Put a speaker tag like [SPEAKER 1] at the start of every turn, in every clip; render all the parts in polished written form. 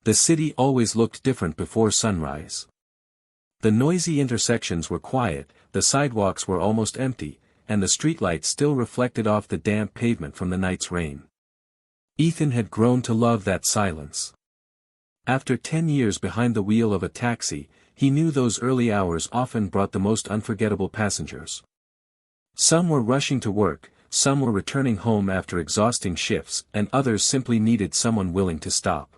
[SPEAKER 1] The city always looked different before sunrise. The noisy intersections were quiet, the sidewalks were almost empty, and the streetlights still reflected off the damp pavement from the night's rain. Ethan had grown to love that silence. After 10 years behind the wheel of a taxi, he knew those early hours often brought the most unforgettable passengers. Some were rushing to work, some were returning home after exhausting shifts, and others simply needed someone willing to stop.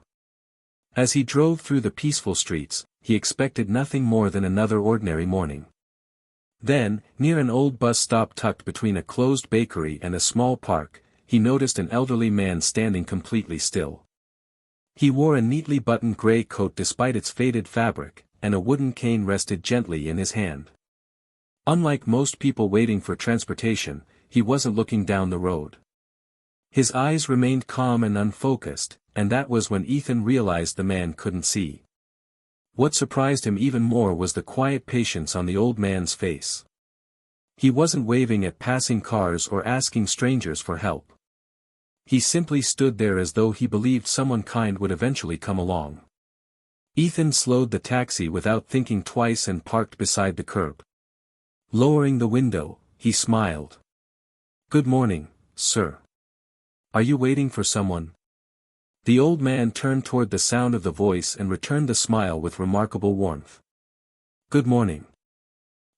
[SPEAKER 1] As he drove through the peaceful streets, he expected nothing more than another ordinary morning. Then, near an old bus stop tucked between a closed bakery and a small park, he noticed an elderly man standing completely still. He wore a neatly buttoned gray coat despite its faded fabric, and a wooden cane rested gently in his hand. Unlike most people waiting for transportation, he wasn't looking down the road. His eyes remained calm and unfocused, and that was when Ethan realized the man couldn't see. What surprised him even more was the quiet patience on the old man's face. He wasn't waving at passing cars or asking strangers for help. He simply stood there as though he believed someone kind would eventually come along. Ethan slowed the taxi without thinking twice and parked beside the curb. Lowering the window, he smiled. "Good morning, sir. Are you waiting for someone?" The old man turned toward the sound of the voice and returned the smile with remarkable warmth. "Good morning.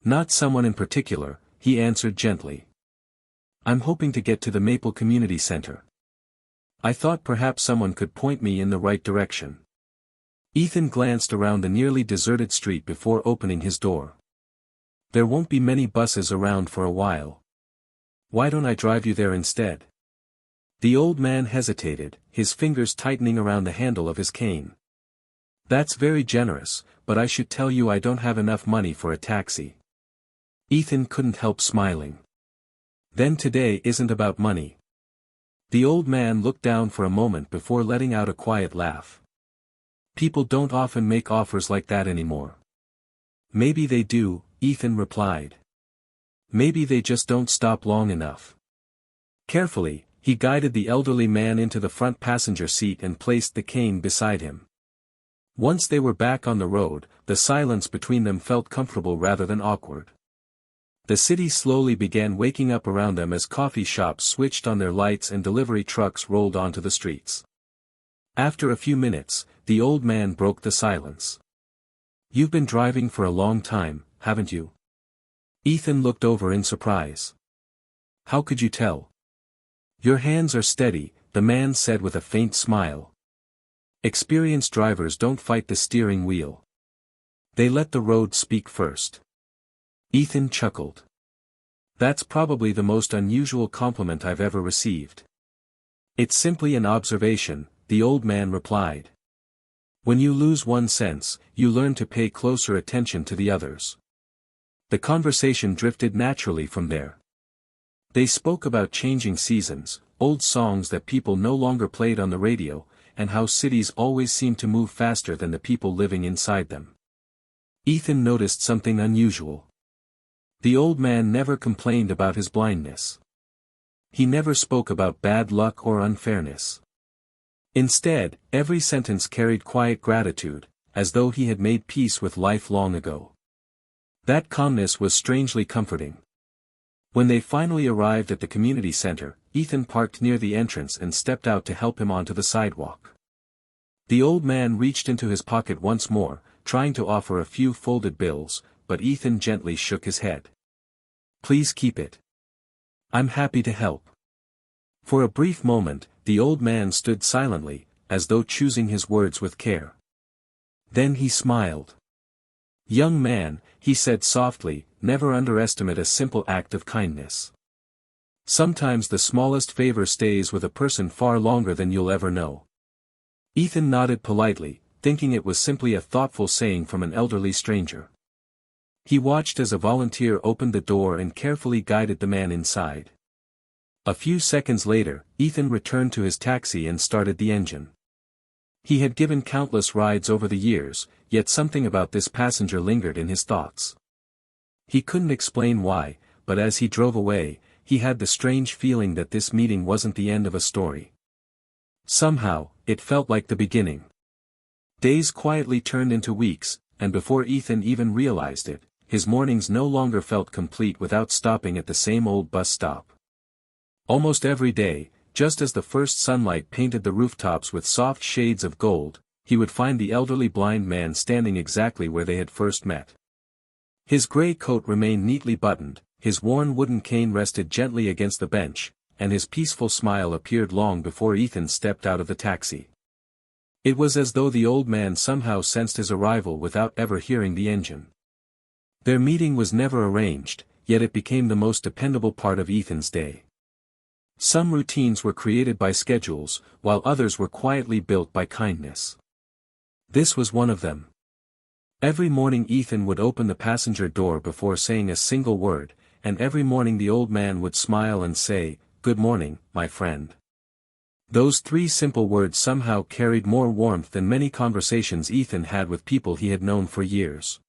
[SPEAKER 1] Not someone in particular," he answered gently. "I'm hoping to get to the Maple Community Center. I thought perhaps someone could point me in the right direction." Ethan glanced around the nearly deserted street before opening his door. "There won't be many buses around for a while. Why don't I drive you there instead?" The old man hesitated, his fingers tightening around the handle of his cane. "That's very generous, but I should tell you I don't have enough money for a taxi." Ethan couldn't help smiling. "Then today isn't about money." The old man looked down for a moment before letting out a quiet laugh. "People don't often make offers like that anymore." "Maybe they do," Ethan replied. "Maybe they just don't stop long enough." Carefully, he guided the elderly man into the front passenger seat and placed the cane beside him. Once they were back on the road, the silence between them felt comfortable rather than awkward. The city slowly began waking up around them as coffee shops switched on their lights and delivery trucks rolled onto the streets. After a few minutes, the old man broke the silence. "You've been driving for a long time, haven't you?" Ethan looked over in surprise. "How could you tell?" "Your hands are steady," the man said with a faint smile. "Experienced drivers don't fight the steering wheel. They let the road speak first." Ethan chuckled. "That's probably the most unusual compliment I've ever received." "It's simply an observation," the old man replied. "When you lose one sense, you learn to pay closer attention to the others." The conversation drifted naturally from there. They spoke about changing seasons, old songs that people no longer played on the radio, and how cities always seem to move faster than the people living inside them. Ethan noticed something unusual. The old man never complained about his blindness. He never spoke about bad luck or unfairness. Instead, every sentence carried quiet gratitude, as though he had made peace with life long ago. That calmness was strangely comforting. When they finally arrived at the community center, Ethan parked near the entrance and stepped out to help him onto the sidewalk. The old man reached into his pocket once more, trying to offer a few folded bills, but Ethan gently shook his head. "Please keep it. I'm happy to help." For a brief moment, the old man stood silently, as though choosing his words with care. Then he smiled. "Young man," he said softly, "never underestimate a simple act of kindness. Sometimes the smallest favor stays with a person far longer than you'll ever know." Ethan nodded politely, thinking it was simply a thoughtful saying from an elderly stranger. He watched as a volunteer opened the door and carefully guided the man inside. A few seconds later, Ethan returned to his taxi and started the engine. He had given countless rides over the years, yet something about this passenger lingered in his thoughts. He couldn't explain why, but as he drove away, he had the strange feeling that this meeting wasn't the end of a story. Somehow, it felt like the beginning. Days quietly turned into weeks, and before Ethan even realized it, his mornings no longer felt complete without stopping at the same old bus stop. Almost every day, just as the first sunlight painted the rooftops with soft shades of gold, he would find the elderly blind man standing exactly where they had first met. His gray coat remained neatly buttoned, his worn wooden cane rested gently against the bench, and his peaceful smile appeared long before Ethan stepped out of the taxi. It was as though the old man somehow sensed his arrival without ever hearing the engine. Their meeting was never arranged, yet it became the most dependable part of Ethan's day. Some routines were created by schedules, while others were quietly built by kindness. This was one of them. Every morning Ethan would open the passenger door before saying a single word, and every morning the old man would smile and say, "Good morning, my friend." Those 3 simple words somehow carried more warmth than many conversations Ethan had with people he had known for years.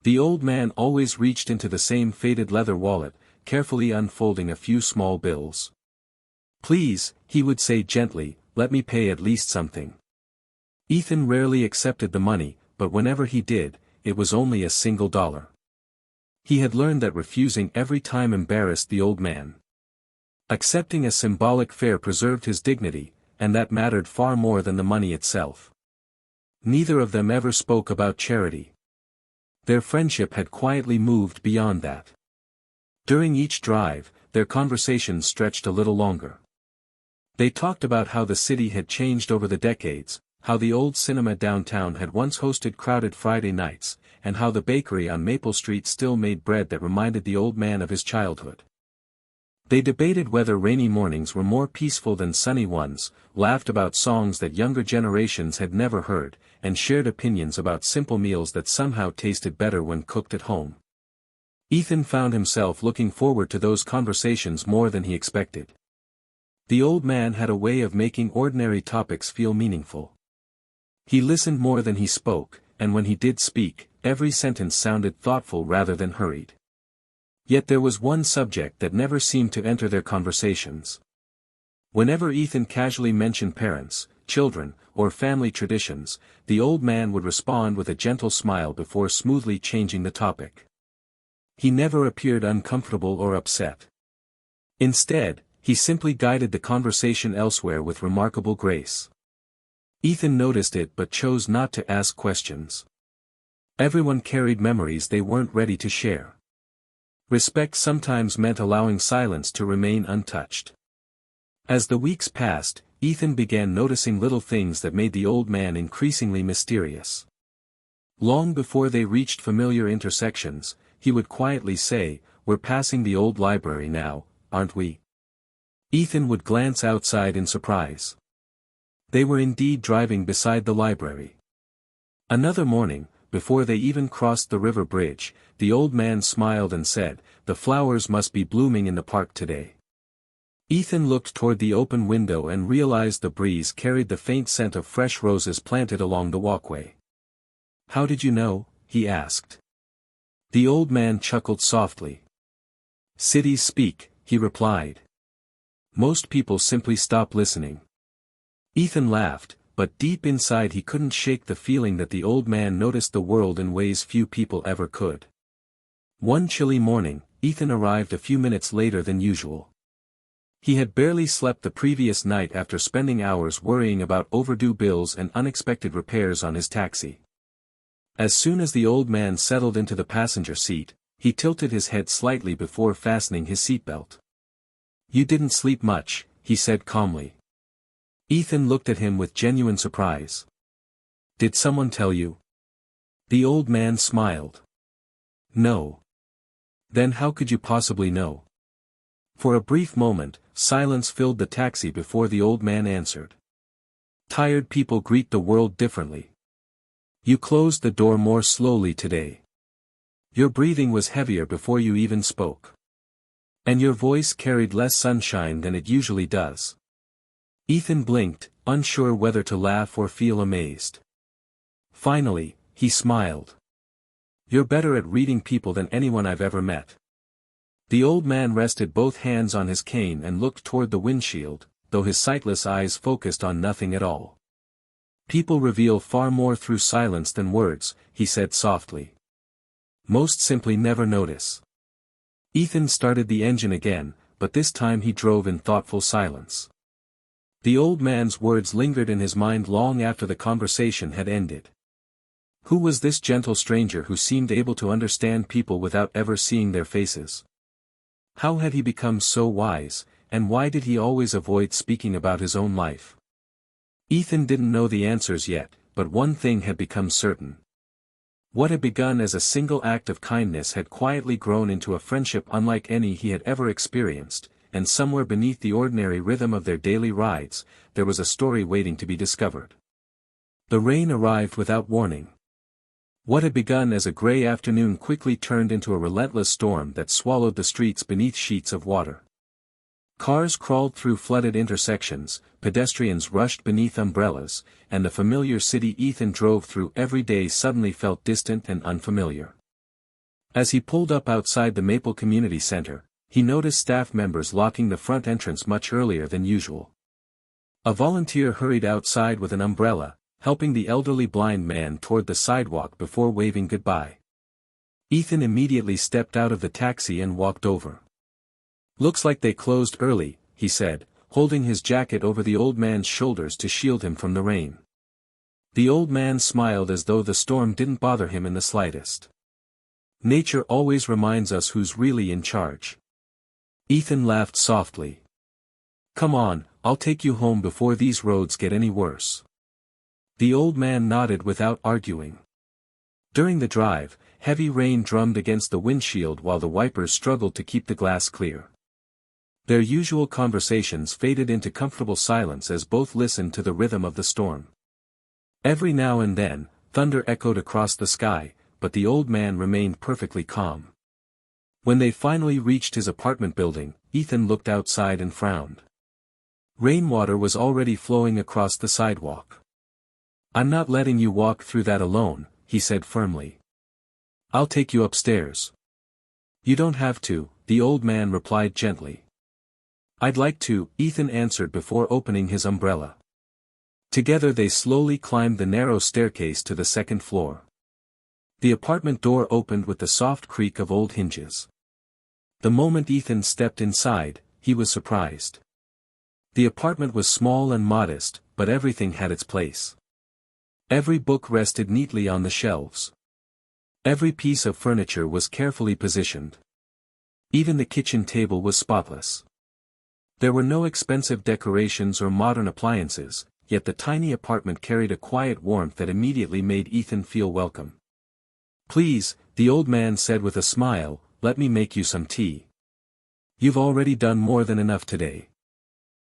[SPEAKER 1] The old man always reached into the same faded leather wallet, carefully unfolding a few small bills. "Please," he would say gently, "let me pay at least something." Ethan rarely accepted the money, but whenever he did, it was only a single dollar. He had learned that refusing every time embarrassed the old man. Accepting a symbolic fare preserved his dignity, and that mattered far more than the money itself. Neither of them ever spoke about charity. Their friendship had quietly moved beyond that. During each drive, their conversations stretched a little longer. They talked about how the city had changed over the decades, how the old cinema downtown had once hosted crowded Friday nights, and how the bakery on Maple Street still made bread that reminded the old man of his childhood. They debated whether rainy mornings were more peaceful than sunny ones, laughed about songs that younger generations had never heard, and shared opinions about simple meals that somehow tasted better when cooked at home. Ethan found himself looking forward to those conversations more than he expected. The old man had a way of making ordinary topics feel meaningful. He listened more than he spoke, and when he did speak, every sentence sounded thoughtful rather than hurried. Yet there was one subject that never seemed to enter their conversations. Whenever Ethan casually mentioned parents, children, or family traditions, the old man would respond with a gentle smile before smoothly changing the topic. He never appeared uncomfortable or upset. Instead, he simply guided the conversation elsewhere with remarkable grace. Ethan noticed it but chose not to ask questions. Everyone carried memories they weren't ready to share. Respect sometimes meant allowing silence to remain untouched. As the weeks passed, Ethan began noticing little things that made the old man increasingly mysterious. Long before they reached familiar intersections, he would quietly say, "We're passing the old library now, aren't we?" Ethan would glance outside in surprise. They were indeed driving beside the library. Another morning, before they even crossed the river bridge, the old man smiled and said, "The flowers must be blooming in the park today." Ethan looked toward the open window and realized the breeze carried the faint scent of fresh roses planted along the walkway. "How did you know?" he asked. The old man chuckled softly. "Cities speak," he replied. "Most people simply stop listening." Ethan laughed, but deep inside he couldn't shake the feeling that the old man noticed the world in ways few people ever could. One chilly morning, Ethan arrived a few minutes later than usual. He had barely slept the previous night after spending hours worrying about overdue bills and unexpected repairs on his taxi. As soon as the old man settled into the passenger seat, he tilted his head slightly before fastening his seatbelt. "You didn't sleep much," he said calmly. Ethan looked at him with genuine surprise. "Did someone tell you?" The old man smiled. "No." "Then how could you possibly know?" For a brief moment, silence filled the taxi before the old man answered. "Tired people greet the world differently. You closed the door more slowly today. Your breathing was heavier before you even spoke. And your voice carried less sunshine than it usually does." Ethan blinked, unsure whether to laugh or feel amazed. Finally, he smiled. "You're better at reading people than anyone I've ever met." The old man rested both hands on his cane and looked toward the windshield, though his sightless eyes focused on nothing at all. People reveal far more through silence than words, he said softly. Most simply never notice. Ethan started the engine again, but this time he drove in thoughtful silence. The old man's words lingered in his mind long after the conversation had ended. Who was this gentle stranger who seemed able to understand people without ever seeing their faces? How had he become so wise, and why did he always avoid speaking about his own life? Ethan didn't know the answers yet, but one thing had become certain. What had begun as a single act of kindness had quietly grown into a friendship unlike any he had ever experienced, and somewhere beneath the ordinary rhythm of their daily rides, there was a story waiting to be discovered. The rain arrived without warning. What had begun as a gray afternoon quickly turned into a relentless storm that swallowed the streets beneath sheets of water. Cars crawled through flooded intersections, pedestrians rushed beneath umbrellas, and the familiar city Ethan drove through every day suddenly felt distant and unfamiliar. As he pulled up outside the Maple Community Center, he noticed staff members locking the front entrance much earlier than usual. A volunteer hurried outside with an umbrella, helping the elderly blind man toward the sidewalk before waving goodbye. Ethan immediately stepped out of the taxi and walked over. "Looks like they closed early," he said, holding his jacket over the old man's shoulders to shield him from the rain. The old man smiled as though the storm didn't bother him in the slightest. Nature always reminds us who's really in charge. Ethan laughed softly. "Come on, I'll take you home before these roads get any worse." The old man nodded without arguing. During the drive, heavy rain drummed against the windshield while the wipers struggled to keep the glass clear. Their usual conversations faded into comfortable silence as both listened to the rhythm of the storm. Every now and then, thunder echoed across the sky, but the old man remained perfectly calm. When they finally reached his apartment building, Ethan looked outside and frowned. Rainwater was already flowing across the sidewalk. "I'm not letting you walk through that alone," he said firmly. "I'll take you upstairs." "You don't have to," the old man replied gently. "I'd like to," Ethan answered before opening his umbrella. Together they slowly climbed the narrow staircase to the second floor. The apartment door opened with the soft creak of old hinges. The moment Ethan stepped inside, he was surprised. The apartment was small and modest, but everything had its place. Every book rested neatly on the shelves. Every piece of furniture was carefully positioned. Even the kitchen table was spotless. There were no expensive decorations or modern appliances, yet the tiny apartment carried a quiet warmth that immediately made Ethan feel welcome. "Please," the old man said with a smile, "let me make you some tea. You've already done more than enough today."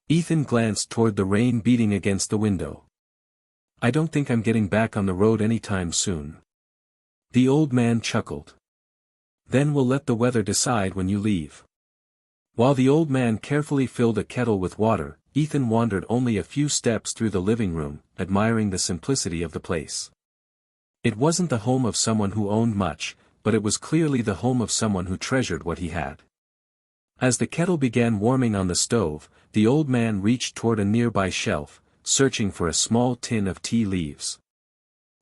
[SPEAKER 1] Ethan glanced toward the rain beating against the window. "I don't think I'm getting back on the road anytime soon." The old man chuckled. "Then we'll let the weather decide when you leave." While the old man carefully filled a kettle with water, Ethan wandered only a few steps through the living room, admiring the simplicity of the place. It wasn't the home of someone who owned much, but it was clearly the home of someone who treasured what he had. As the kettle began warming on the stove, the old man reached toward a nearby shelf, searching for a small tin of tea leaves.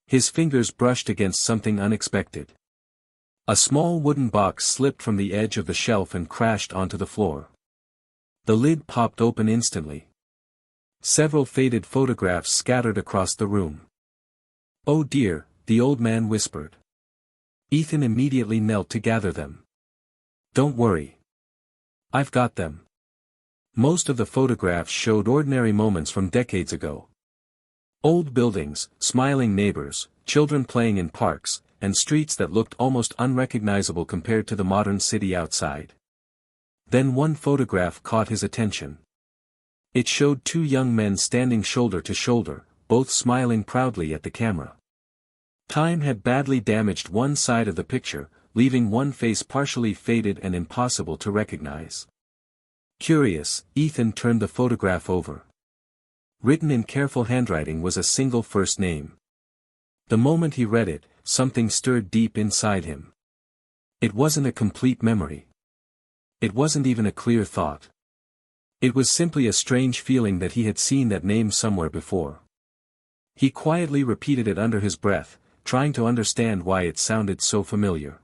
[SPEAKER 1] His fingers brushed against something unexpected. A small wooden box slipped from the edge of the shelf and crashed onto the floor. The lid popped open instantly. Several faded photographs scattered across the room. "Oh dear," the old man whispered. Ethan immediately knelt to gather them. "Don't worry. I've got them." Most of the photographs showed ordinary moments from decades ago. Old buildings, smiling neighbors, children playing in parks, and streets that looked almost unrecognizable compared to the modern city outside. Then one photograph caught his attention. It showed two young men standing shoulder to shoulder, both smiling proudly at the camera. Time had badly damaged one side of the picture, leaving one face partially faded and impossible to recognize. Curious, Ethan turned the photograph over. Written in careful handwriting was a single first name. The moment he read it, something stirred deep inside him. It wasn't a complete memory. It wasn't even a clear thought. It was simply a strange feeling that he had seen that name somewhere before. He quietly repeated it under his breath, trying to understand why it sounded so familiar.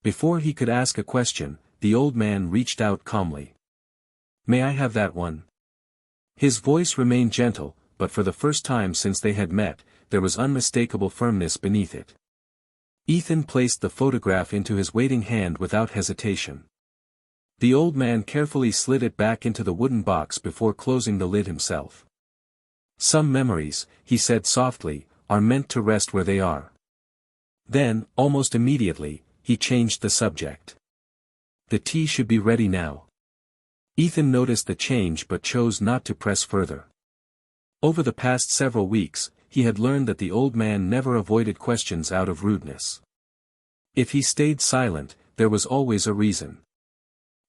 [SPEAKER 1] Before he could ask a question, the old man reached out calmly. "May I have that one?" His voice remained gentle, but for the first time since they had met, there was unmistakable firmness beneath it. Ethan placed the photograph into his waiting hand without hesitation. The old man carefully slid it back into the wooden box before closing the lid himself. "Some memories," he said softly, "are meant to rest where they are." Then, almost immediately, he changed the subject. "The tea should be ready now." Ethan noticed the change but chose not to press further. Over the past several weeks, he had learned that the old man never avoided questions out of rudeness. If he stayed silent, there was always a reason.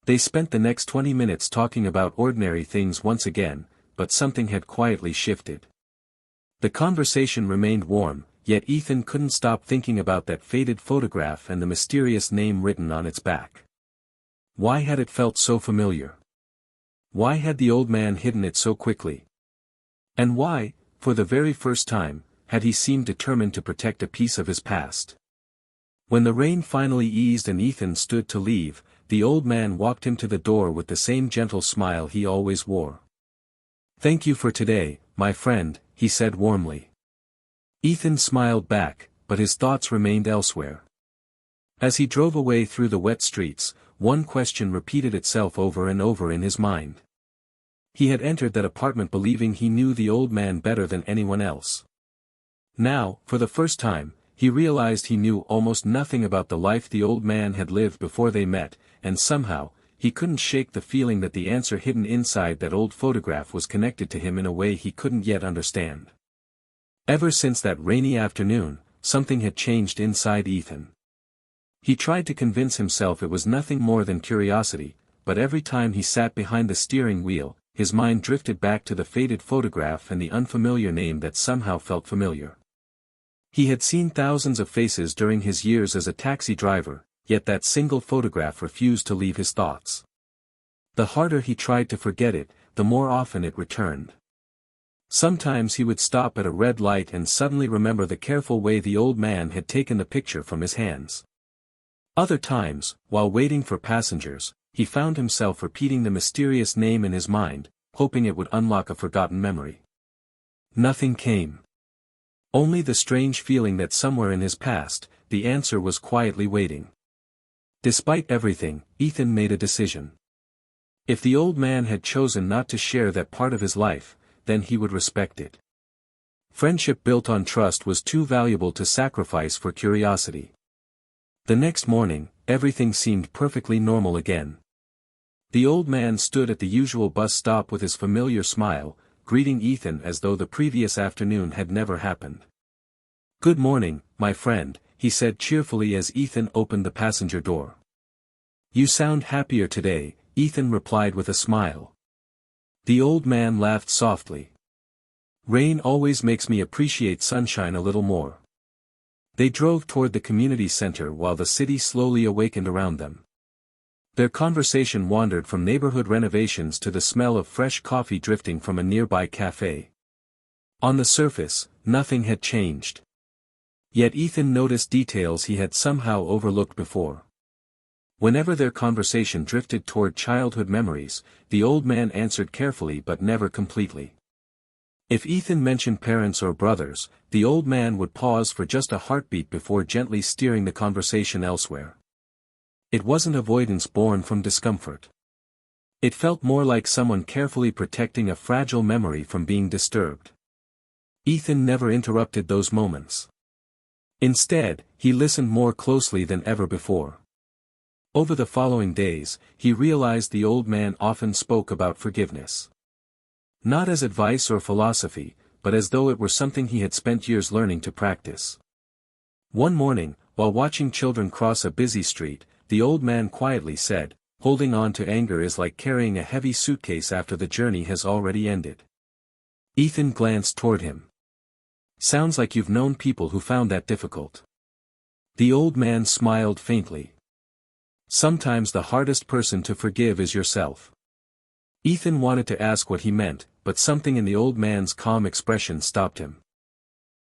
[SPEAKER 1] They spent the next 20 minutes talking about ordinary things once again, but something had quietly shifted. The conversation remained warm, yet Ethan couldn't stop thinking about that faded photograph and the mysterious name written on its back. Why had it felt so familiar? Why had the old man hidden it so quickly? And why, for the very first time, had he seemed determined to protect a piece of his past? When the rain finally eased and Ethan stood to leave, the old man walked him to the door with the same gentle smile he always wore. "Thank you for today, my friend," he said warmly. Ethan smiled back, but his thoughts remained elsewhere. As he drove away through the wet streets, one question repeated itself over and over in his mind. He had entered that apartment believing he knew the old man better than anyone else. Now, for the first time, he realized he knew almost nothing about the life the old man had lived before they met, and somehow, he couldn't shake the feeling that the answer hidden inside that old photograph was connected to him in a way he couldn't yet understand. Ever since that rainy afternoon, something had changed inside Ethan. He tried to convince himself it was nothing more than curiosity, but every time he sat behind the steering wheel, his mind drifted back to the faded photograph and the unfamiliar name that somehow felt familiar. He had seen thousands of faces during his years as a taxi driver, yet that single photograph refused to leave his thoughts. The harder he tried to forget it, the more often it returned. Sometimes he would stop at a red light and suddenly remember the careful way the old man had taken the picture from his hands. Other times, while waiting for passengers, he found himself repeating the mysterious name in his mind, hoping it would unlock a forgotten memory. Nothing came. Only the strange feeling that somewhere in his past, the answer was quietly waiting. Despite everything, Ethan made a decision. If the old man had chosen not to share that part of his life, then he would respect it. Friendship built on trust was too valuable to sacrifice for curiosity. The next morning, everything seemed perfectly normal again. The old man stood at the usual bus stop with his familiar smile, greeting Ethan as though the previous afternoon had never happened. "Good morning, my friend," he said cheerfully as Ethan opened the passenger door. "You sound happier today," Ethan replied with a smile. The old man laughed softly. "Rain always makes me appreciate sunshine a little more." They drove toward the community center while the city slowly awakened around them. Their conversation wandered from neighborhood renovations to the smell of fresh coffee drifting from a nearby cafe. On the surface, nothing had changed. Yet Ethan noticed details he had somehow overlooked before. Whenever their conversation drifted toward childhood memories, the old man answered carefully but never completely. If Ethan mentioned parents or brothers, the old man would pause for just a heartbeat before gently steering the conversation elsewhere. It wasn't avoidance born from discomfort. It felt more like someone carefully protecting a fragile memory from being disturbed. Ethan never interrupted those moments. Instead, he listened more closely than ever before. Over the following days, he realized the old man often spoke about forgiveness. Not as advice or philosophy, but as though it were something he had spent years learning to practice. One morning, while watching children cross a busy street, the old man quietly said, "Holding on to anger is like carrying a heavy suitcase after the journey has already ended." Ethan glanced toward him. "Sounds like you've known people who found that difficult." The old man smiled faintly. "Sometimes the hardest person to forgive is yourself." Ethan wanted to ask what he meant, but something in the old man's calm expression stopped him.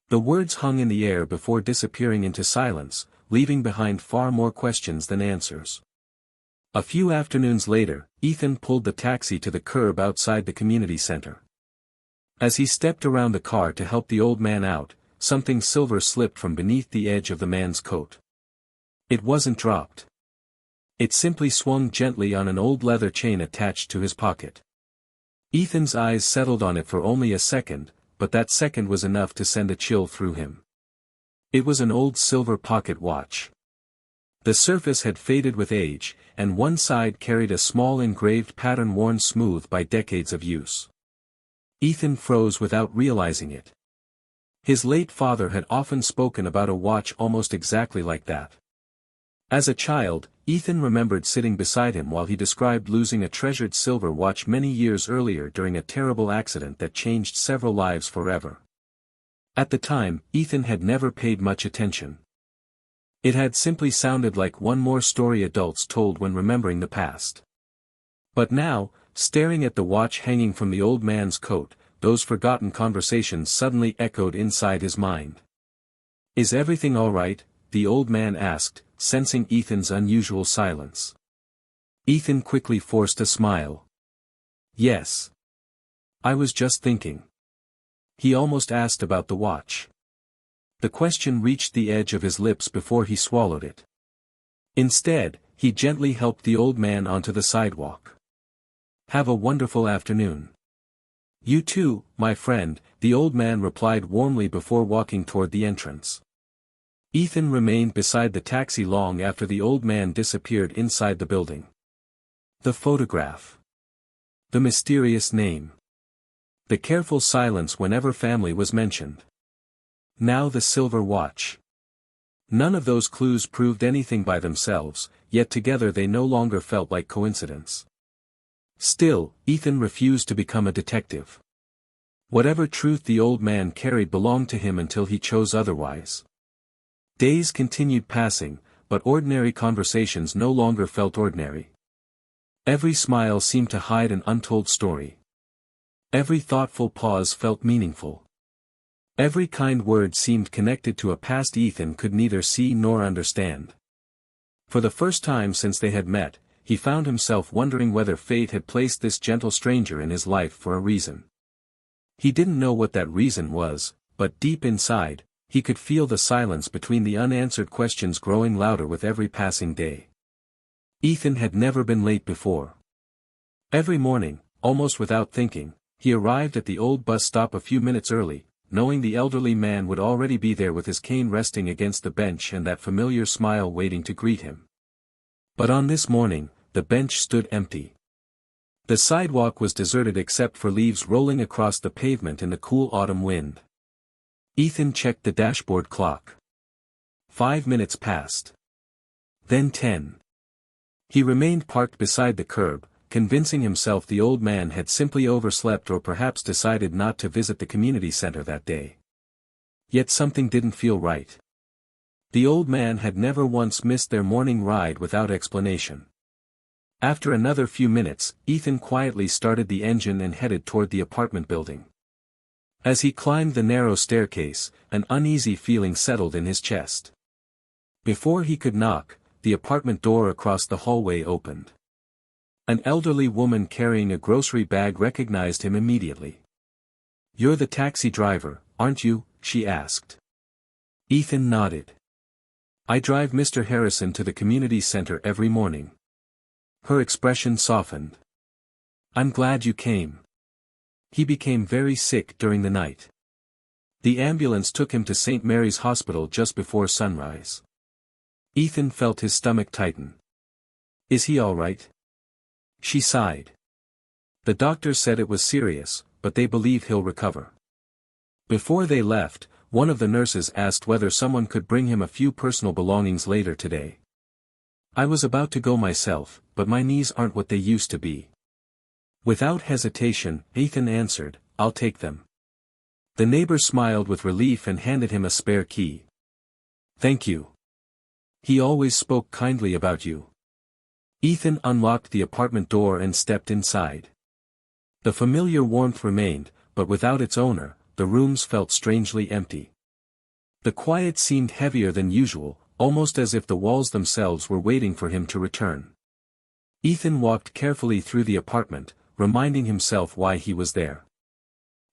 [SPEAKER 1] The words hung in the air before disappearing into silence, leaving behind far more questions than answers. A few afternoons later, Ethan pulled the taxi to the curb outside the community center. As he stepped around the car to help the old man out, something silver slipped from beneath the edge of the man's coat. It wasn't dropped. It simply swung gently on an old leather chain attached to his pocket. Ethan's eyes settled on it for only a second, but that second was enough to send a chill through him. It was an old silver pocket watch. The surface had faded with age, and one side carried a small engraved pattern worn smooth by decades of use. Ethan froze without realizing it. His late father had often spoken about a watch almost exactly like that. As a child, Ethan remembered sitting beside him while he described losing a treasured silver watch many years earlier during a terrible accident that changed several lives forever. At the time, Ethan had never paid much attention. It had simply sounded like one more story adults told when remembering the past. But now, staring at the watch hanging from the old man's coat, those forgotten conversations suddenly echoed inside his mind. "Is everything all right?" the old man asked, sensing Ethan's unusual silence. Ethan quickly forced a smile. "Yes. I was just thinking." He almost asked about the watch. The question reached the edge of his lips before he swallowed it. Instead, he gently helped the old man onto the sidewalk. "Have a wonderful afternoon." "You too, my friend," the old man replied warmly before walking toward the entrance. Ethan remained beside the taxi long after the old man disappeared inside the building. The photograph. The mysterious name. The careful silence whenever family was mentioned. Now the silver watch. None of those clues proved anything by themselves, yet together they no longer felt like coincidence. Still, Ethan refused to become a detective. Whatever truth the old man carried belonged to him until he chose otherwise. Days continued passing, but ordinary conversations no longer felt ordinary. Every smile seemed to hide an untold story. Every thoughtful pause felt meaningful. Every kind word seemed connected to a past Ethan could neither see nor understand. For the first time since they had met, he found himself wondering whether fate had placed this gentle stranger in his life for a reason. He didn't know what that reason was, but deep inside, he could feel the silence between the unanswered questions growing louder with every passing day. Ethan had never been late before. Every morning, almost without thinking, he arrived at the old bus stop a few minutes early, knowing the elderly man would already be there with his cane resting against the bench and that familiar smile waiting to greet him. But on this morning, the bench stood empty. The sidewalk was deserted except for leaves rolling across the pavement in the cool autumn wind. Ethan checked the dashboard clock. 5 minutes passed. Then 10. He remained parked beside the curb, convincing himself the old man had simply overslept or perhaps decided not to visit the community center that day. Yet something didn't feel right. The old man had never once missed their morning ride without explanation. After another few minutes, Ethan quietly started the engine and headed toward the apartment building. As he climbed the narrow staircase, an uneasy feeling settled in his chest. Before he could knock, the apartment door across the hallway opened. An elderly woman carrying a grocery bag recognized him immediately. "You're the taxi driver, aren't you?" she asked. Ethan nodded. "I drive Mr. Harrison to the community center every morning." Her expression softened. "I'm glad you came. He became very sick during the night. The ambulance took him to St. Mary's Hospital just before sunrise." Ethan felt his stomach tighten. "Is he all right?" She sighed. "The doctors said it was serious, but they believe he'll recover." Before they left, one of the nurses asked whether someone could bring him a few personal belongings later today. "I was about to go myself, but my knees aren't what they used to be." Without hesitation, Ethan answered, "I'll take them." The neighbor smiled with relief and handed him a spare key. "Thank you. He always spoke kindly about you." Ethan unlocked the apartment door and stepped inside. The familiar warmth remained, but without its owner, the rooms felt strangely empty. The quiet seemed heavier than usual, almost as if the walls themselves were waiting for him to return. Ethan walked carefully through the apartment, reminding himself why he was there.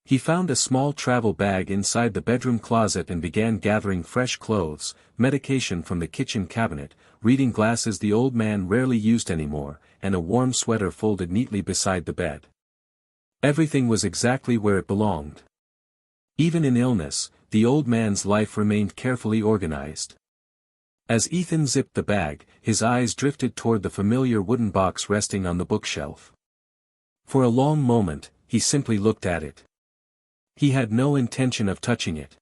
[SPEAKER 1] He found a small travel bag inside the bedroom closet and began gathering fresh clothes, medication from the kitchen cabinet, reading glasses the old man rarely used anymore, and a warm sweater folded neatly beside the bed. Everything was exactly where it belonged. Even in illness, the old man's life remained carefully organized. As Ethan zipped the bag, his eyes drifted toward the familiar wooden box resting on the bookshelf. For a long moment, he simply looked at it. He had no intention of touching it.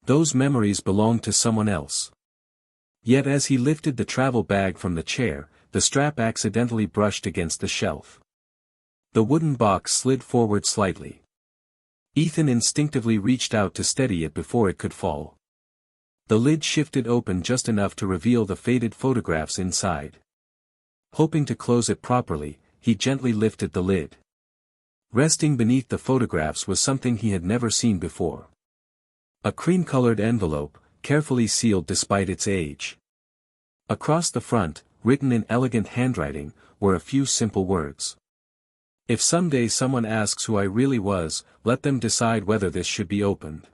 [SPEAKER 1] Those memories belonged to someone else. Yet as he lifted the travel bag from the chair, the strap accidentally brushed against the shelf. The wooden box slid forward slightly. Ethan instinctively reached out to steady it before it could fall. The lid shifted open just enough to reveal the faded photographs inside. Hoping to close it properly, he gently lifted the lid. Resting beneath the photographs was something he had never seen before. A cream-colored envelope, carefully sealed despite its age. Across the front, written in elegant handwriting, were a few simple words. If someday someone asks who I really was, let them decide whether this should be opened.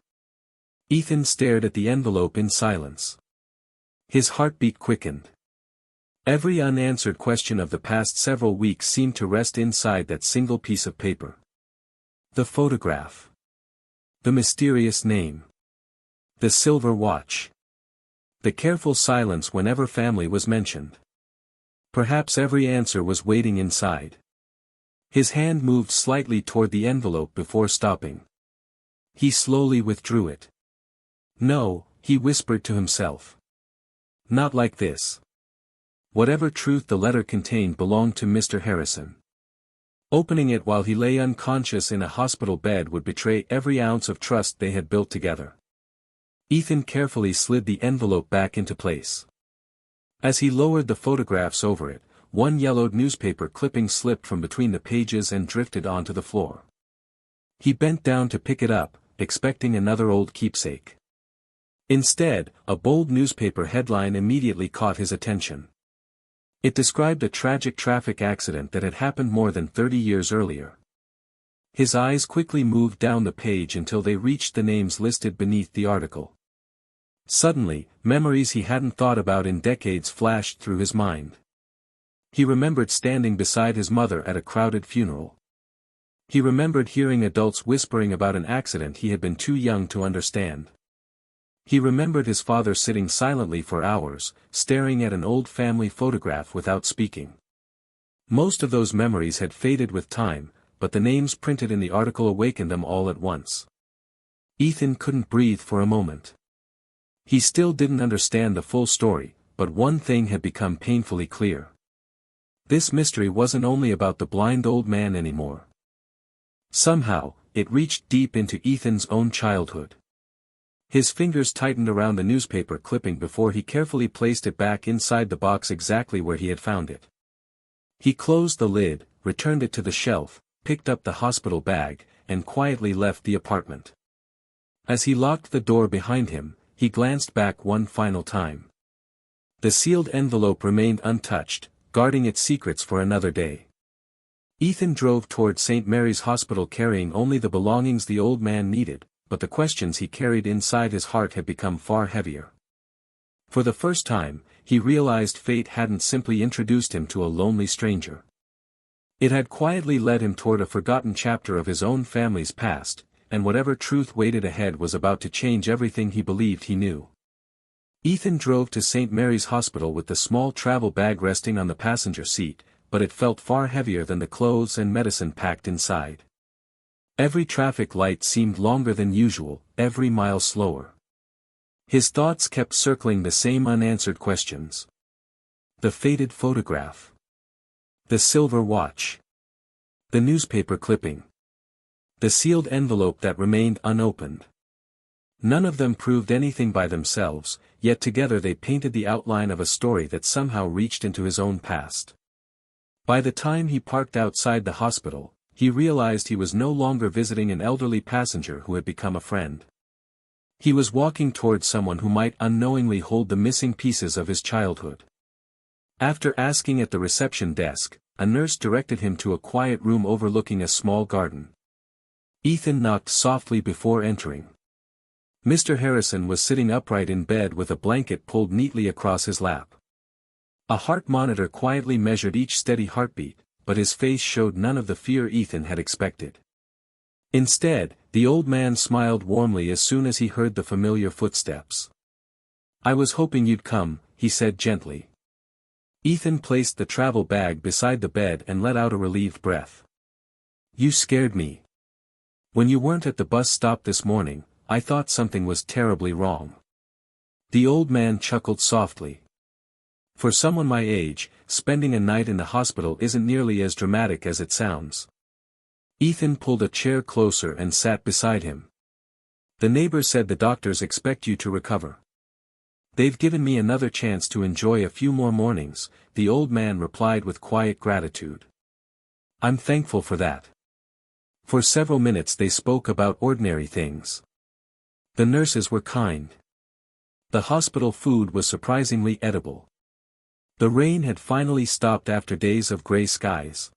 [SPEAKER 1] Ethan stared at the envelope in silence. His heartbeat quickened. Every unanswered question of the past several weeks seemed to rest inside that single piece of paper. The photograph. The mysterious name. The silver watch. The careful silence whenever family was mentioned. Perhaps every answer was waiting inside. His hand moved slightly toward the envelope before stopping. He slowly withdrew it. No, he whispered to himself. Not like this. Whatever truth the letter contained belonged to Mr. Harrison. Opening it while he lay unconscious in a hospital bed would betray every ounce of trust they had built together. Ethan carefully slid the envelope back into place. As he lowered the photographs over it, one yellowed newspaper clipping slipped from between the pages and drifted onto the floor. He bent down to pick it up, expecting another old keepsake. Instead, a bold newspaper headline immediately caught his attention. It described a tragic traffic accident that had happened more than 30 years earlier. His eyes quickly moved down the page until they reached the names listed beneath the article. Suddenly, memories he hadn't thought about in decades flashed through his mind. He remembered standing beside his mother at a crowded funeral. He remembered hearing adults whispering about an accident he had been too young to understand. He remembered his father sitting silently for hours, staring at an old family photograph without speaking. Most of those memories had faded with time, but the names printed in the article awakened them all at once. Ethan couldn't breathe for a moment. He still didn't understand the full story, but one thing had become painfully clear. This mystery wasn't only about the blind old man anymore. Somehow, it reached deep into Ethan's own childhood. His fingers tightened around the newspaper clipping before he carefully placed it back inside the box exactly where he had found it. He closed the lid, returned it to the shelf, picked up the hospital bag, and quietly left the apartment. As he locked the door behind him, he glanced back one final time. The sealed envelope remained untouched, guarding its secrets for another day. Ethan drove toward St. Mary's Hospital carrying only the belongings the old man needed, but the questions he carried inside his heart had become far heavier. For the first time, he realized fate hadn't simply introduced him to a lonely stranger. It had quietly led him toward a forgotten chapter of his own family's past, and whatever truth waited ahead was about to change everything he believed he knew. Ethan drove to St. Mary's Hospital with the small travel bag resting on the passenger seat, but it felt far heavier than the clothes and medicine packed inside. Every traffic light seemed longer than usual, every mile slower. His thoughts kept circling the same unanswered questions. The faded photograph. The silver watch. The newspaper clipping. The sealed envelope that remained unopened. None of them proved anything by themselves, yet together they painted the outline of a story that somehow reached into his own past. By the time he parked outside the hospital, he realized he was no longer visiting an elderly passenger who had become a friend. He was walking towards someone who might unknowingly hold the missing pieces of his childhood. After asking at the reception desk, a nurse directed him to a quiet room overlooking a small garden. Ethan knocked softly before entering. Mr. Harrison was sitting upright in bed with a blanket pulled neatly across his lap. A heart monitor quietly measured each steady heartbeat, but his face showed none of the fear Ethan had expected. Instead, the old man smiled warmly as soon as he heard the familiar footsteps. "I was hoping you'd come," he said gently. Ethan placed the travel bag beside the bed and let out a relieved breath. "You scared me. When you weren't at the bus stop this morning, I thought something was terribly wrong." The old man chuckled softly. "For someone my age, spending a night in the hospital isn't nearly as dramatic as it sounds." Ethan pulled a chair closer and sat beside him. "The neighbors said the doctors expect you to recover." "They've given me another chance to enjoy a few more mornings," the old man replied with quiet gratitude. "I'm thankful for that." For several minutes they spoke about ordinary things. The nurses were kind. The hospital food was surprisingly edible. The rain had finally stopped after days of gray skies.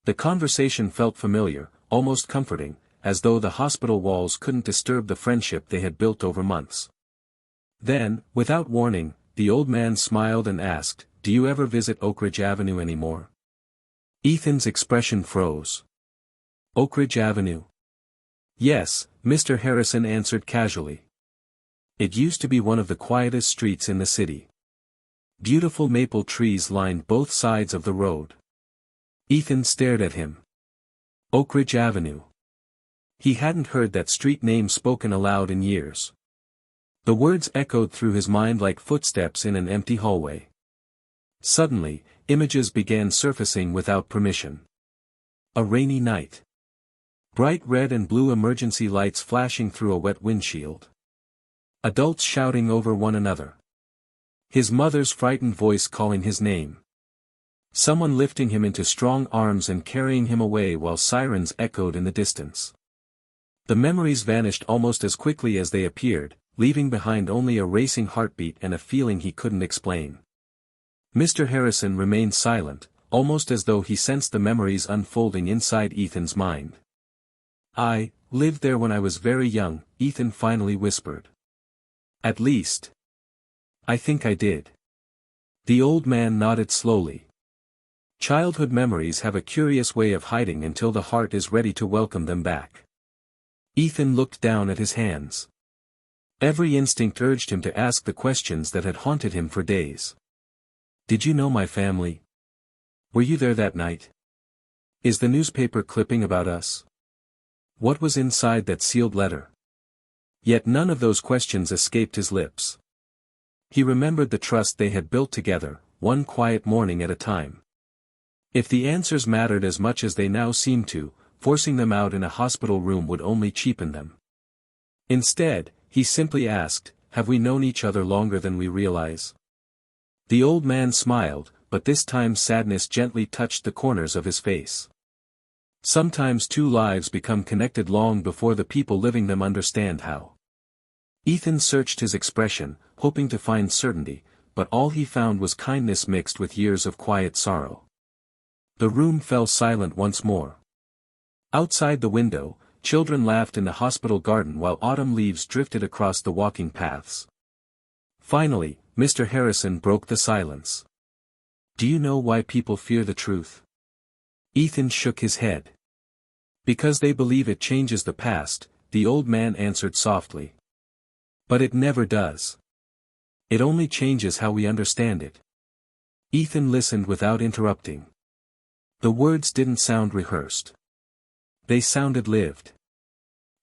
[SPEAKER 1] The conversation felt familiar, almost comforting, as though the hospital walls couldn't disturb the friendship they had built over months. Then, without warning, the old man smiled and asked, "Do you ever visit Oak Ridge Avenue anymore?" Ethan's expression froze. "Oak Ridge Avenue?" "Yes," Mr. Harrison answered casually. "It used to be one of the quietest streets in the city. Beautiful maple trees lined both sides of the road." Ethan stared at him. Oak Ridge Avenue. He hadn't heard that street name spoken aloud in years. The words echoed through his mind like footsteps in an empty hallway. Suddenly, images began surfacing without permission. A rainy night. Bright red and blue emergency lights flashing through a wet windshield. Adults shouting over one another. His mother's frightened voice calling his name. Someone lifting him into strong arms and carrying him away while sirens echoed in the distance. The memories vanished almost as quickly as they appeared, leaving behind only a racing heartbeat and a feeling he couldn't explain. Mr. Harrison remained silent, almost as though he sensed the memories unfolding inside Ethan's mind. "I lived there when I was very young," Ethan finally whispered. "At least, I think I did." The old man nodded slowly. Childhood memories have a curious way of hiding until the heart is ready to welcome them back. Ethan looked down at his hands. Every instinct urged him to ask the questions that had haunted him for days. "Did you know my family? Were you there that night? Is the newspaper clipping about us? What was inside that sealed letter?" Yet none of those questions escaped his lips. He remembered the trust they had built together, one quiet morning at a time. If the answers mattered as much as they now seemed to, forcing them out in a hospital room would only cheapen them. Instead, he simply asked, "Have we known each other longer than we realize?" The old man smiled, but this time sadness gently touched the corners of his face. Sometimes two lives become connected long before the people living them understand how. Ethan searched his expression, hoping to find certainty, but all he found was kindness mixed with years of quiet sorrow. The room fell silent once more. Outside the window, children laughed in the hospital garden while autumn leaves drifted across the walking paths. Finally, Mr. Harrison broke the silence. "Do you know why people fear the truth?" Ethan shook his head. "Because they believe it changes the past," the old man answered softly. "But it never does. It only changes how we understand it." Ethan listened without interrupting. The words didn't sound rehearsed. They sounded lived.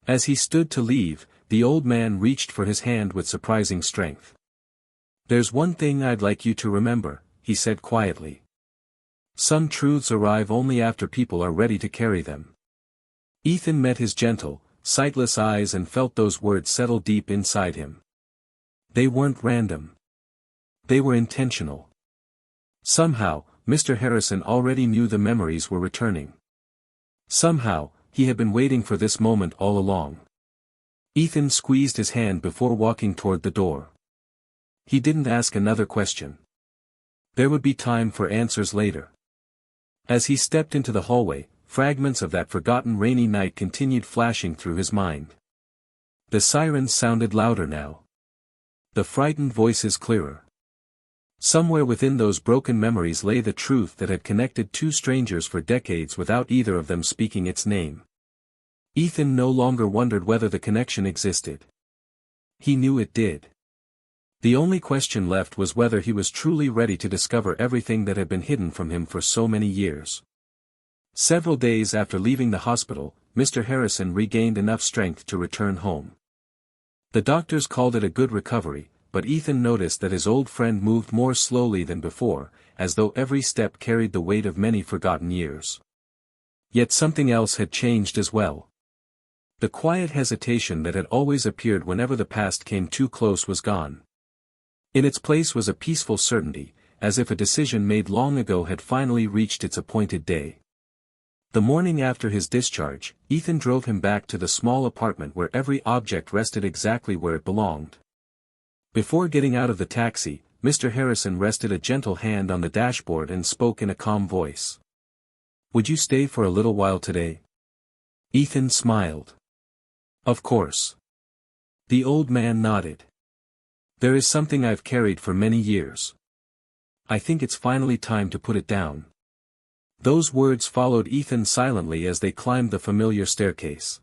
[SPEAKER 1] As he stood to leave, the old man reached for his hand with surprising strength. "There's one thing I'd like you to remember," he said quietly. "Some truths arrive only after people are ready to carry them." Ethan met his gentle, sightless eyes and felt those words settle deep inside him. They weren't random. They were intentional. Somehow, Mr. Harrison already knew the memories were returning. Somehow, he had been waiting for this moment all along. Ethan squeezed his hand before walking toward the door. He didn't ask another question. There would be time for answers later. As he stepped into the hallway, fragments of that forgotten rainy night continued flashing through his mind. The sirens sounded louder now. The frightened voices clearer. Somewhere within those broken memories lay the truth that had connected two strangers for decades without either of them speaking its name. Ethan no longer wondered whether the connection existed. He knew it did. The only question left was whether he was truly ready to discover everything that had been hidden from him for so many years. Several days after leaving the hospital, Mr. Harrison regained enough strength to return home. The doctors called it a good recovery, but Ethan noticed that his old friend moved more slowly than before, as though every step carried the weight of many forgotten years. Yet something else had changed as well. The quiet hesitation that had always appeared whenever the past came too close was gone. In its place was a peaceful certainty, as if a decision made long ago had finally reached its appointed day. The morning after his discharge, Ethan drove him back to the small apartment where every object rested exactly where it belonged. Before getting out of the taxi, Mr. Harrison rested a gentle hand on the dashboard and spoke in a calm voice. "Would you stay for a little while today?" Ethan smiled. "Of course." The old man nodded. "There is something I've carried for many years. I think it's finally time to put it down." Those words followed Ethan silently as they climbed the familiar staircase.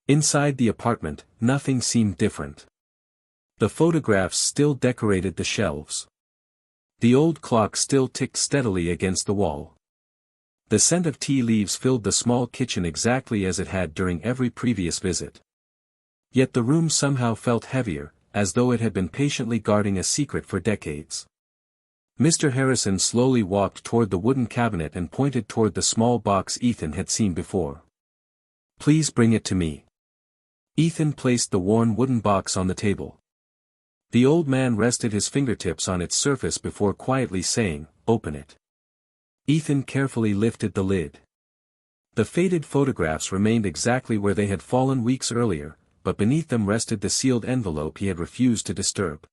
[SPEAKER 1] Inside the apartment, nothing seemed different. The photographs still decorated the shelves. The old clock still ticked steadily against the wall. The scent of tea leaves filled the small kitchen exactly as it had during every previous visit. Yet the room somehow felt heavier, as though it had been patiently guarding a secret for decades. Mr. Harrison slowly walked toward the wooden cabinet and pointed toward the small box Ethan had seen before. "Please bring it to me." Ethan placed the worn wooden box on the table. The old man rested his fingertips on its surface before quietly saying, "Open it." Ethan carefully lifted the lid. The faded photographs remained exactly where they had fallen weeks earlier, but beneath them rested the sealed envelope he had refused to disturb.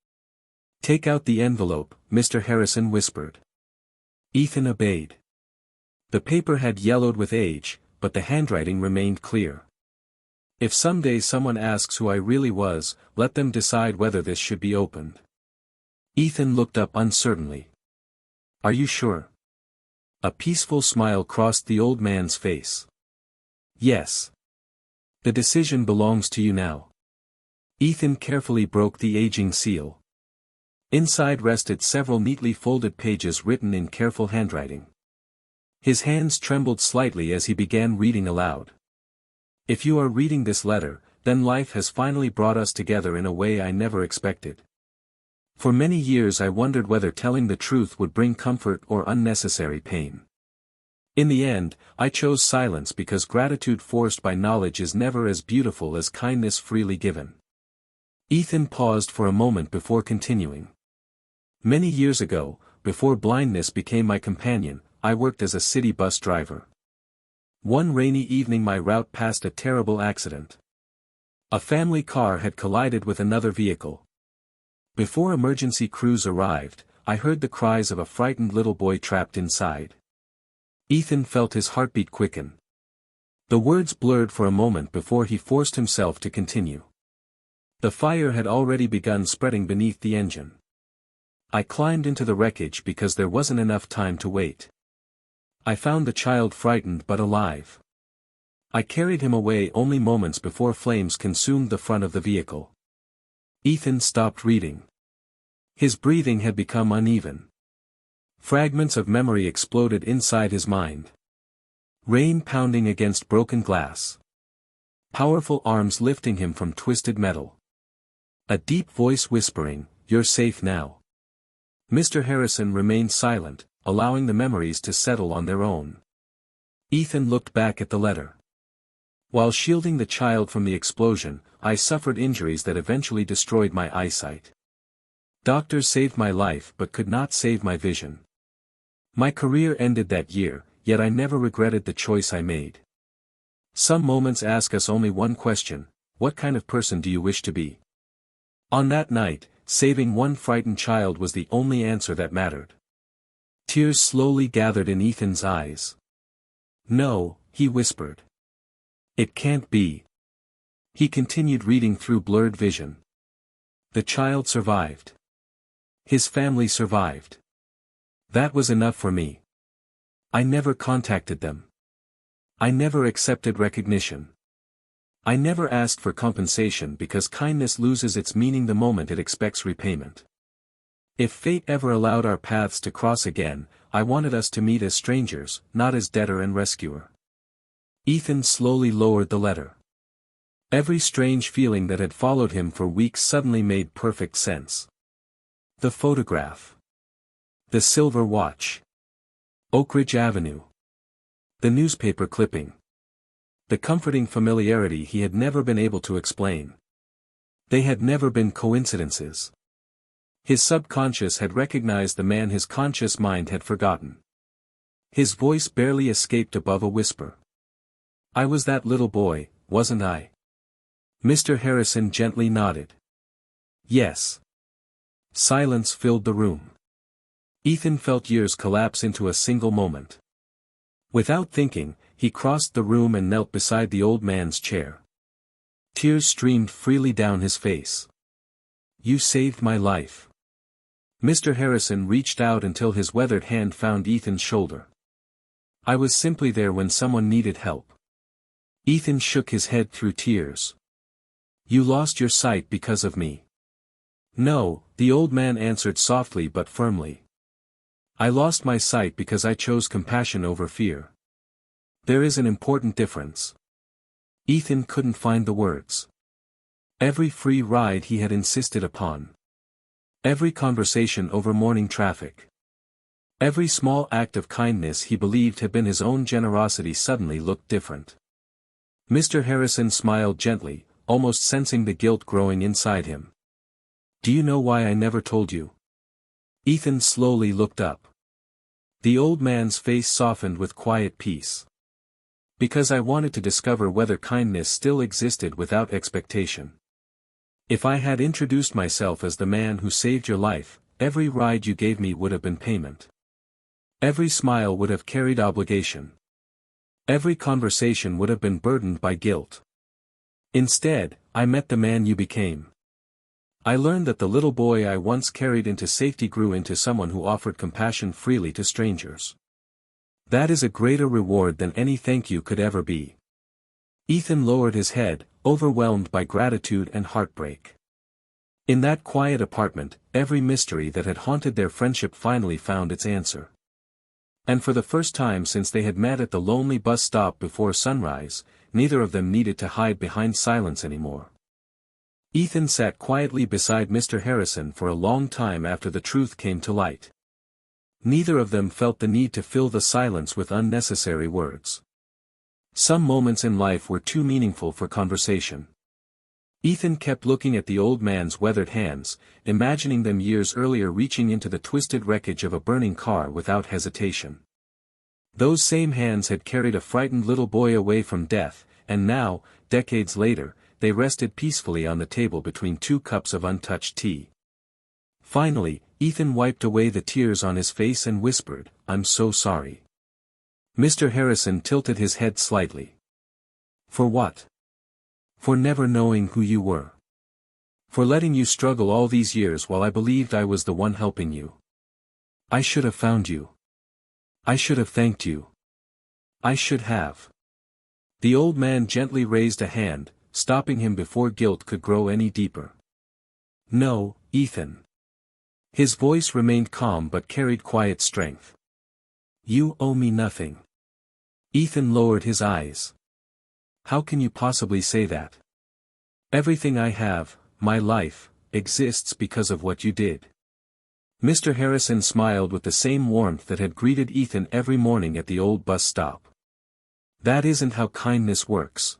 [SPEAKER 1] "Take out the envelope," Mr. Harrison whispered. Ethan obeyed. The paper had yellowed with age, but the handwriting remained clear. "If someday someone asks who I really was, let them decide whether this should be opened." Ethan looked up uncertainly. "Are you sure?" A peaceful smile crossed the old man's face. "Yes. The decision belongs to you now." Ethan carefully broke the aging seal. Inside rested several neatly folded pages written in careful handwriting. His hands trembled slightly as he began reading aloud. "If you are reading this letter, then life has finally brought us together in a way I never expected. For many years I wondered whether telling the truth would bring comfort or unnecessary pain. In the end, I chose silence because gratitude forced by knowledge is never as beautiful as kindness freely given." Ethan paused for a moment before continuing. "Many years ago, before blindness became my companion, I worked as a city bus driver. One rainy evening my route passed a terrible accident. A family car had collided with another vehicle. Before emergency crews arrived, I heard the cries of a frightened little boy trapped inside." Ethan felt his heartbeat quicken. The words blurred for a moment before he forced himself to continue. "The fire had already begun spreading beneath the engine. I climbed into the wreckage because there wasn't enough time to wait. I found the child frightened but alive. I carried him away only moments before flames consumed the front of the vehicle." Ethan stopped reading. His breathing had become uneven. Fragments of memory exploded inside his mind. Rain pounding against broken glass. Powerful arms lifting him from twisted metal. A deep voice whispering, "You're safe now." Mr. Harrison remained silent, allowing the memories to settle on their own. Ethan looked back at the letter. "While shielding the child from the explosion, I suffered injuries that eventually destroyed my eyesight. Doctors saved my life but could not save my vision. My career ended that year, yet I never regretted the choice I made. Some moments ask us only one question: what kind of person do you wish to be? On that night, saving one frightened child was the only answer that mattered. Tears slowly gathered in Ethan's eyes. No, he whispered. It can't be. He continued reading through blurred vision. The child survived. His family survived. That was enough for me. I never contacted them. I never accepted recognition. I never asked for compensation because kindness loses its meaning the moment it expects repayment. If fate ever allowed our paths to cross again, I wanted us to meet as strangers, not as debtor and rescuer. Ethan slowly lowered the letter. Every strange feeling that had followed him for weeks suddenly made perfect sense. The photograph. The silver watch. Oak Ridge Avenue. The newspaper clipping. The comforting familiarity he had never been able to explain. They had never been coincidences. His subconscious had recognized the man his conscious mind had forgotten. His voice barely escaped above a whisper. I was that little boy, wasn't I? Mr. Harrison gently nodded. Yes. Silence filled the room. Ethan felt years collapse into a single moment. Without thinking, he crossed the room and knelt beside the old man's chair. Tears streamed freely down his face. You saved my life. Mr. Harrison reached out until his weathered hand found Ethan's shoulder. I was simply there when someone needed help. Ethan shook his head through tears. You lost your sight because of me. No, the old man answered softly but firmly. I lost my sight because I chose compassion over fear. There is an important difference. Ethan couldn't find the words. Every free ride he had insisted upon. Every conversation over morning traffic. Every small act of kindness he believed had been his own generosity suddenly looked different. Mr. Harrison smiled gently, almost sensing the guilt growing inside him. Do you know why I never told you? Ethan slowly looked up. The old man's face softened with quiet peace. Because I wanted to discover whether kindness still existed without expectation. If I had introduced myself as the man who saved your life, every ride you gave me would have been payment. Every smile would have carried obligation. Every conversation would have been burdened by guilt. Instead, I met the man you became. I learned that the little boy I once carried into safety grew into someone who offered compassion freely to strangers. That is a greater reward than any thank you could ever be. Ethan lowered his head, overwhelmed by gratitude and heartbreak. In that quiet apartment, every mystery that had haunted their friendship finally found its answer. And for the first time since they had met at the lonely bus stop before sunrise, neither of them needed to hide behind silence anymore. Ethan sat quietly beside Mr. Harrison for a long time after the truth came to light. Neither of them felt the need to fill the silence with unnecessary words. Some moments in life were too meaningful for conversation. Ethan kept looking at the old man's weathered hands, imagining them years earlier reaching into the twisted wreckage of a burning car without hesitation. Those same hands had carried a frightened little boy away from death, and now, decades later, they rested peacefully on the table between 2 cups of untouched tea. Finally, Ethan wiped away the tears on his face and whispered, I'm so sorry. Mr. Harrison tilted his head slightly. For what? For never knowing who you were. For letting you struggle all these years while I believed I was the one helping you. I should have found you. I should have thanked you. I should have. The old man gently raised a hand, stopping him before guilt could grow any deeper. No, Ethan. His voice remained calm but carried quiet strength. You owe me nothing. Ethan lowered his eyes. How can you possibly say that? Everything I have, my life, exists because of what you did. Mr. Harrison smiled with the same warmth that had greeted Ethan every morning at the old bus stop. That isn't how kindness works.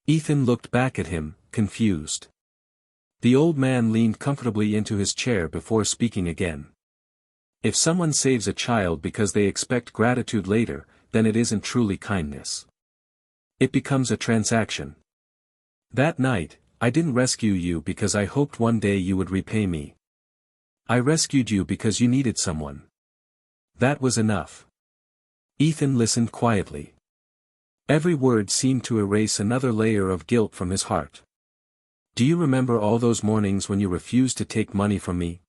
[SPEAKER 1] Ethan looked back at him, confused. The old man leaned comfortably into his chair before speaking again. If someone saves a child because they expect gratitude later, then it isn't truly kindness. It becomes a transaction. That night, I didn't rescue you because I hoped one day you would repay me. I rescued you because you needed someone. That was enough. Ethan listened quietly. Every word seemed to erase another layer of guilt from his heart. Do you remember all those mornings when you refused to take money from me?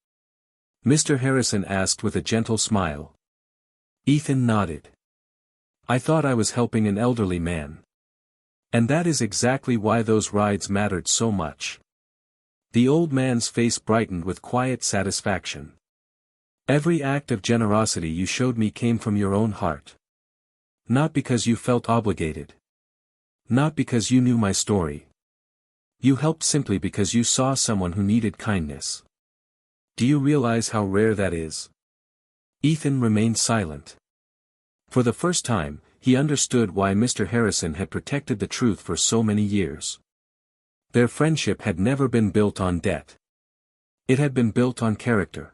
[SPEAKER 1] Mr. Harrison asked with a gentle smile. Ethan nodded. I thought I was helping an elderly man. And that is exactly why those rides mattered so much. The old man's face brightened with quiet satisfaction. Every act of generosity you showed me came from your own heart. Not because you felt obligated. Not because you knew my story. You helped simply because you saw someone who needed kindness. Do you realize how rare that is? Ethan remained silent. For the first time, he understood why Mr. Harrison had protected the truth for so many years. Their friendship had never been built on debt. It had been built on character.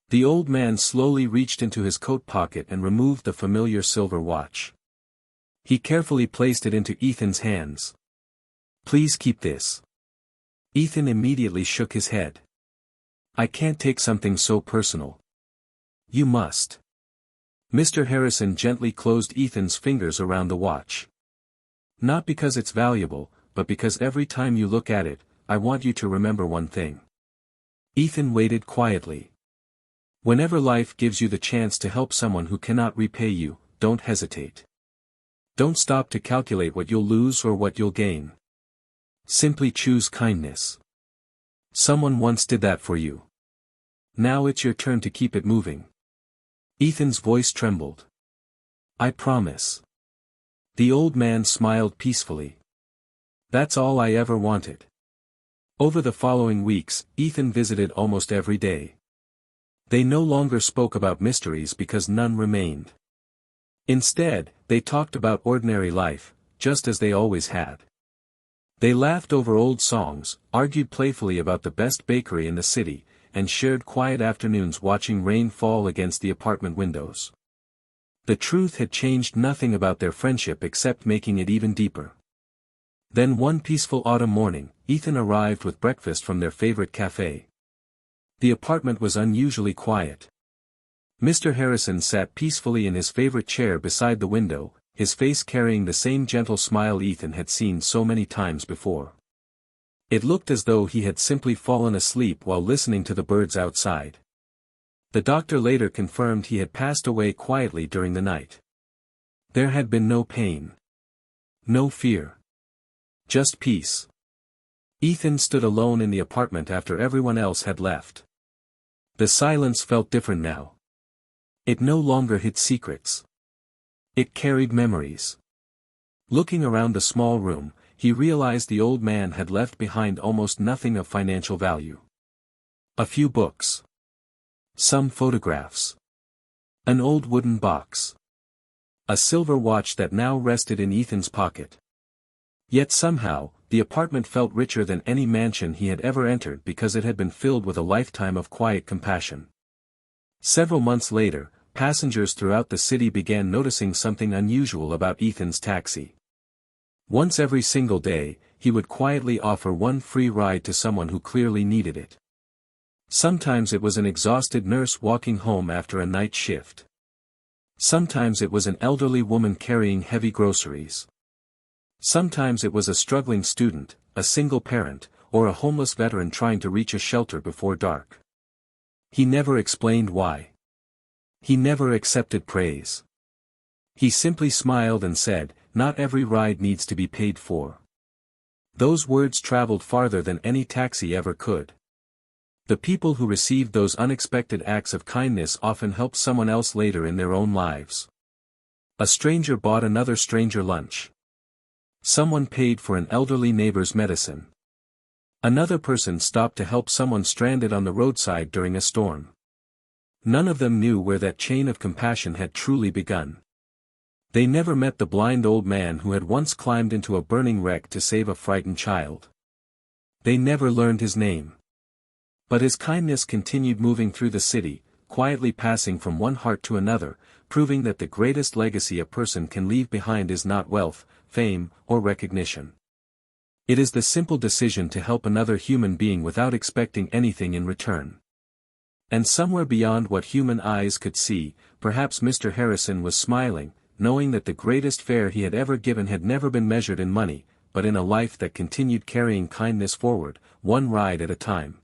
[SPEAKER 1] The old man slowly reached into his coat pocket and removed the familiar silver watch. He carefully placed it into Ethan's hands. Please keep this. Ethan immediately shook his head. I can't take something so personal. You must. Mr. Harrison gently closed Ethan's fingers around the watch. Not because it's valuable, but because every time you look at it, I want you to remember one thing. Ethan waited quietly. Whenever life gives you the chance to help someone who cannot repay you, don't hesitate. Don't stop to calculate what you'll lose or what you'll gain. Simply choose kindness. Someone once did that for you. Now it's your turn to keep it moving. Ethan's voice trembled. I promise. The old man smiled peacefully. That's all I ever wanted. Over the following weeks, Ethan visited almost every day. They no longer spoke about mysteries because none remained. Instead, they talked about ordinary life, just as they always had. They laughed over old songs, argued playfully about the best bakery in the city, and shared quiet afternoons watching rain fall against the apartment windows. The truth had changed nothing about their friendship except making it even deeper. Then one peaceful autumn morning, Ethan arrived with breakfast from their favorite cafe. The apartment was unusually quiet. Mr. Harrison sat peacefully in his favorite chair beside the window, his face carrying the same gentle smile Ethan had seen so many times before. It looked as though he had simply fallen asleep while listening to the birds outside. The doctor later confirmed he had passed away quietly during the night. There had been no pain. No fear. Just peace. Ethan stood alone in the apartment after everyone else had left. The silence felt different now. It no longer hid secrets. It carried memories. Looking around the small room, he realized the old man had left behind almost nothing of financial value. A few books. Some photographs. An old wooden box. A silver watch that now rested in Ethan's pocket. Yet somehow, the apartment felt richer than any mansion he had ever entered because it had been filled with a lifetime of quiet compassion. Several months later, passengers throughout the city began noticing something unusual about Ethan's taxi. Once every single day, he would quietly offer one free ride to someone who clearly needed it. Sometimes it was an exhausted nurse walking home after a night shift. Sometimes it was an elderly woman carrying heavy groceries. Sometimes it was a struggling student, a single parent, or a homeless veteran trying to reach a shelter before dark. He never explained why. He never accepted praise. He simply smiled and said, "Not every ride needs to be paid for." Those words traveled farther than any taxi ever could. The people who received those unexpected acts of kindness often helped someone else later in their own lives. A stranger bought another stranger lunch. Someone paid for an elderly neighbor's medicine. Another person stopped to help someone stranded on the roadside during a storm. None of them knew where that chain of compassion had truly begun. They never met the blind old man who had once climbed into a burning wreck to save a frightened child. They never learned his name. But his kindness continued moving through the city, quietly passing from one heart to another, proving that the greatest legacy a person can leave behind is not wealth, fame, or recognition. It is the simple decision to help another human being without expecting anything in return. And somewhere beyond what human eyes could see, perhaps Mr. Harrison was smiling, knowing that the greatest fare he had ever given had never been measured in money, but in a life that continued carrying kindness forward, one ride at a time.